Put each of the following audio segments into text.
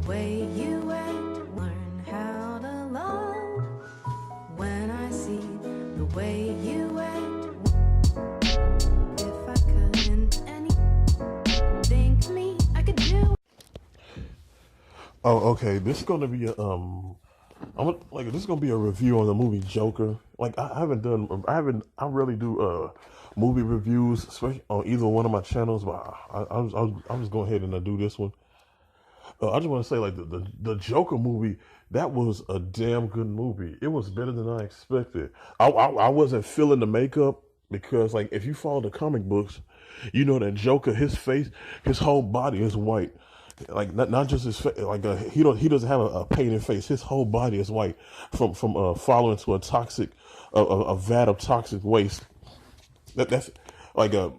way you act, learn how to love. When I see the way you act, if I couldn't anything to me, I could do. Oh, okay. This is gonna be a like this is gonna be a review on the movie Joker. Like I really do movie reviews, especially on either one of my channels. But I'm just going ahead and do this one. I just want to say like the Joker movie, that was a damn good movie. It was better than I expected. I wasn't feeling the makeup because like if you follow the comic books, you know that Joker, his face, his whole body is white. Like not just his face, like he doesn't have a painted face. His whole body is white from falling into a toxic a vat of toxic waste. That's like a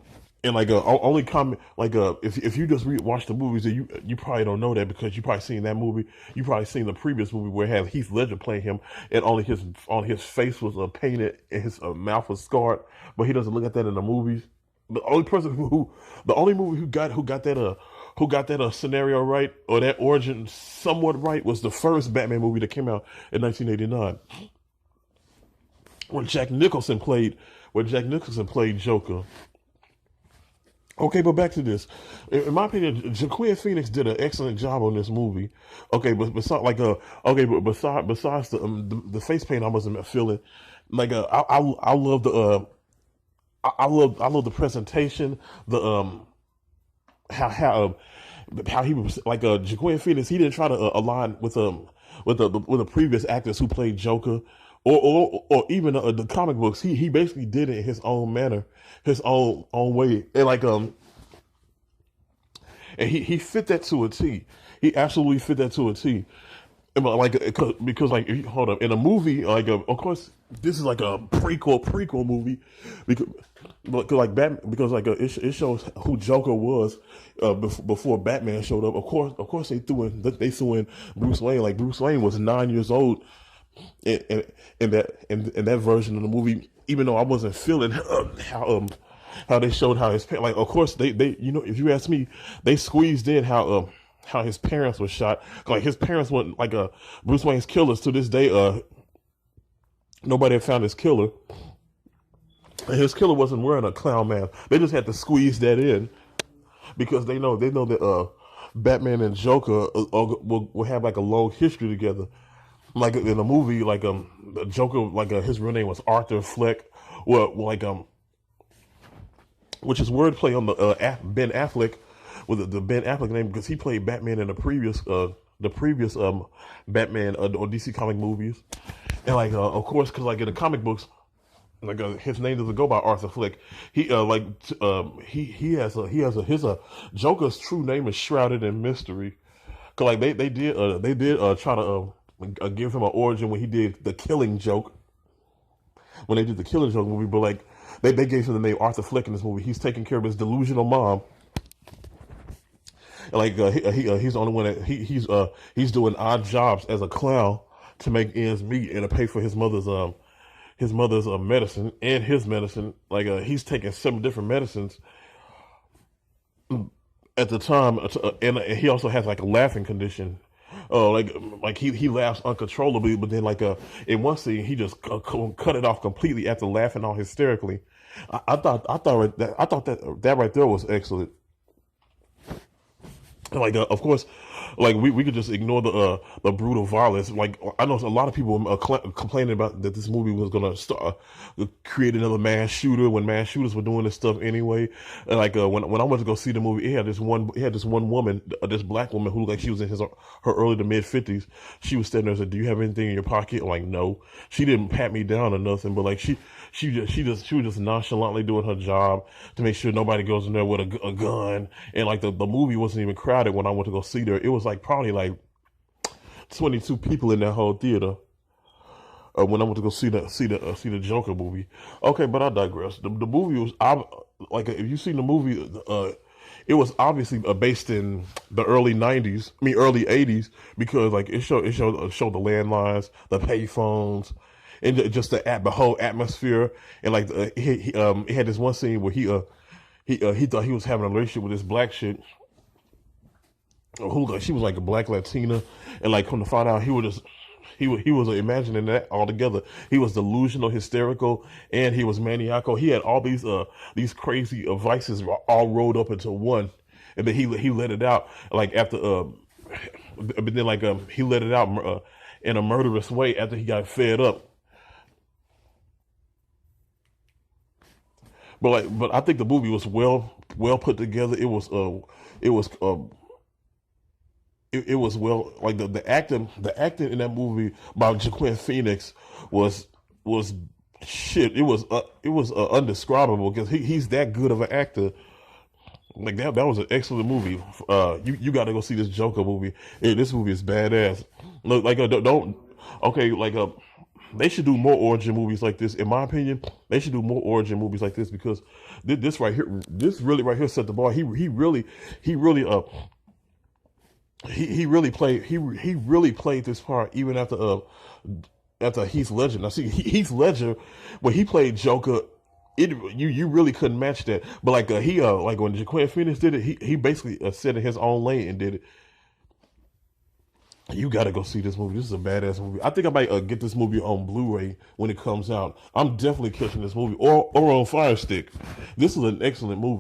and like only comment like if you just watch the movies, then you probably don't know that because you probably seen that movie. You probably seen the previous movie where it had Heath Ledger playing him, and only his face was painted and his mouth was scarred, but he doesn't look at that in the movies. The only movie who got that scenario right or that origin somewhat right was the first Batman movie that came out in 1989 when Jack Nicholson played Joker. Okay, but back to this. In my opinion, Joaquin Phoenix did an excellent job on this movie. Okay, but besides the face paint, I wasn't feeling like I love the I love the presentation, the how he was like Joaquin Phoenix. He didn't try to align with the previous actors who played Joker, or even the comic books. He basically did it in his own manner, his own way, and and he fit that to a T. He absolutely fit that to a T. But like because like hold up in a movie like of course this is like a prequel movie because like Batman because like it shows who Joker was before Batman showed up. Of course they threw in Bruce Wayne. Like Bruce Wayne was 9 years old in that version of the movie. Even though I wasn't feeling how they showed how his like of course they if you ask me they squeezed in how his parents were shot. Like his parents weren't like Bruce Wayne's killers to this day. Nobody had found his killer, and his killer wasn't wearing a clown mask. They just had to squeeze that in because they know that Batman and Joker will have like a long history together. Like in the movie, like the Joker, like his real name was Arthur Fleck. Well, like which is wordplay on the Ben Affleck with the Ben Affleck name because he played Batman in the previous Batman or DC comic movies, and like of course because like in the comic books, like his name doesn't go by Arthur Fleck. He he has his Joker's true name is shrouded in mystery. Cause like they did try to give him an origin when he did the Killing Joke. When they did the Killing Joke movie, but like they gave him the name Arthur Fleck in this movie. He's taking care of his delusional mom. Like he's the only one that he's doing odd jobs as a clown to make ends meet and to pay for his mother's medicine and his medicine. Like he's taking 7 different medicines at the time, and he also has like a laughing condition. Like he laughs uncontrollably, but then like in one scene he just cut it off completely after laughing all hysterically. I thought that right there was excellent. Like of course, like we could just ignore the brutal violence. Like I know a lot of people complaining about that this movie was gonna start create another mass shooter when mass shooters were doing this stuff anyway. And like when I went to go see the movie, it had this one woman, this black woman who looked like she was in her early to mid 50s. She was standing there and said, "Do you have anything in your pocket?" I'm like, no. She didn't pat me down or nothing, but like she was just nonchalantly doing her job to make sure nobody goes in there with a gun. And like the movie wasn't even crowded when I went to go see there. It was like probably like 22 people in that whole theater when I went to go see the Joker movie. Okay, but I digress. The movie was like if you seen the movie, it was obviously based in the early 90s. I mean early 80s because like it showed the landlines, the payphones, and just the whole atmosphere. And like he had this one scene where he thought he was having a relationship with this black chick. who like she was like a black Latina, and like come to find out he was imagining that altogether. He was delusional, hysterical, and he was maniacal. He had all these crazy vices all rolled up into one, and then he let it out like after but then like he let it out in a murderous way after he got fed up. But I think the movie was well put together. It was it was well like the acting in that movie by Joaquin Phoenix was was shit. It was undescribable because he's that good of an actor. Like that was an excellent movie. You got to go see this Joker movie. This movie is badass. Look, like don't okay like they should do more origin movies like this. In my opinion, they should do more origin movies like this because this right here, this really right here set the bar. He really he really played he really played this part even after Heath Ledger. Now see Heath Ledger when he played Joker, you really couldn't match that. But like he like when Joaquin Phoenix did it, he basically set in his own lane and did it. You got to go see this movie. This is a badass movie. I think I might get this movie on Blu-ray when it comes out. I'm definitely catching this movie or on Fire Stick. This is an excellent movie.